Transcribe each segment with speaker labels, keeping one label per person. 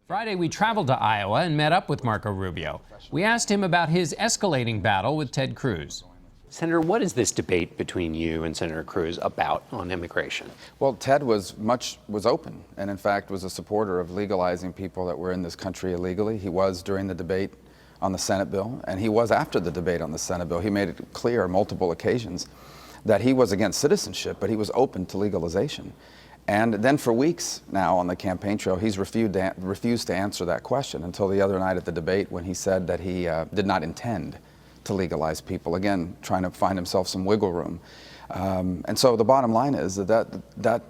Speaker 1: Friday, we traveled to Iowa and met up with Marco Rubio. We asked him about his escalating battle with Ted Cruz. Senator, what is this debate between you and Senator Cruz about on immigration?
Speaker 2: Well, Ted was open and, in fact, was a supporter of legalizing people that were in this country illegally. He was during the debate on the Senate bill, and he was after the debate on the Senate bill. He made it clear on multiple occasions that he was against citizenship, but he was open to legalization. And then for weeks now on the campaign trail, he's refused to answer that question until the other night at the debate when he said that he did not intend to legalize people, again, trying to find himself some wiggle room. And so the bottom line is that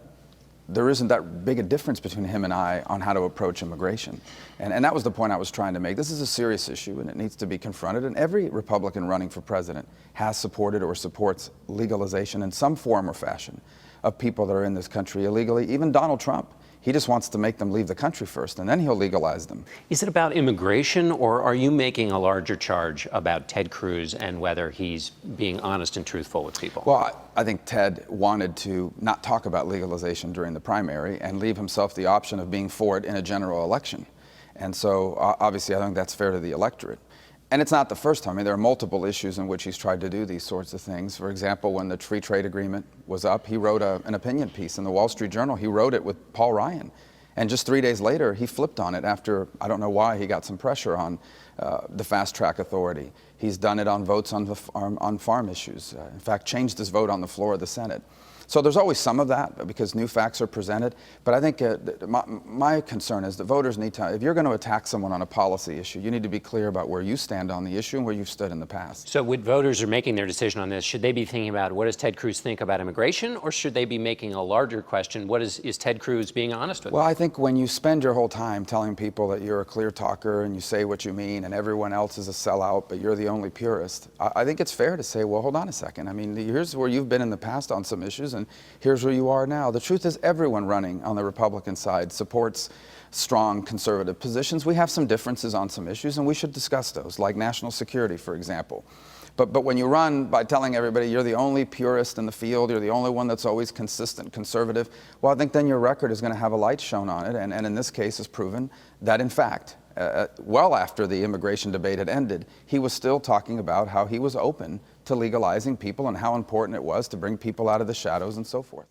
Speaker 2: there isn't that big a difference between him and I on how to approach immigration. And that was the point I was trying to make. This is a serious issue and it needs to be confronted. And every Republican running for president has supported or supports legalization in some form or fashion of people that are in this country illegally. Even Donald Trump, he just wants to make them leave the country first, and then he'll legalize them.
Speaker 1: Is it about immigration, or are you making a larger charge about Ted Cruz and whether he's being honest and truthful with people?
Speaker 2: Well, I think Ted wanted to not talk about legalization during the primary and leave himself the option of being for it in a general election. And so, obviously, I think that's fair to the electorate. And it's not the first time. I mean, there are multiple issues in which he's tried to do these sorts of things. For example, when the free trade agreement was up, he wrote an opinion piece in the Wall Street Journal. He wrote it with Paul Ryan. And just 3 days later, he flipped on it after, I don't know why, he got some pressure on the Fast Track Authority. He's done it on votes on farm issues. In fact, changed his vote on the floor of the Senate. So there's always some of that because new facts are presented. But I think my concern is that voters need to, if you're going to attack someone on a policy issue, you need to be clear about where you stand on the issue and where you've stood in the past.
Speaker 1: So when voters are making their decision on this, should they be thinking about what does Ted Cruz think about immigration, or should they be making a larger question, what is Ted Cruz being honest with?
Speaker 2: Well, I think when you spend your whole time telling people that you're a clear talker and you say what you mean and everyone else is a sellout, but you're the only purist, I think it's fair to say, well, hold on a second. I mean, here's where you've been in the past on some issues, and here's where you are now. The truth is everyone running on the Republican side supports strong conservative positions. We have some differences on some issues, and we should discuss those, like national security, for example. But when you run by telling everybody you're the only purist in the field, you're the only one that's always consistent conservative, well, I think then your record is going to have a light shown on it, and in this case has proven that, in fact, well after the immigration debate had ended, he was still talking about how he was open to legalizing people and how important it was to bring people out of the shadows and so forth.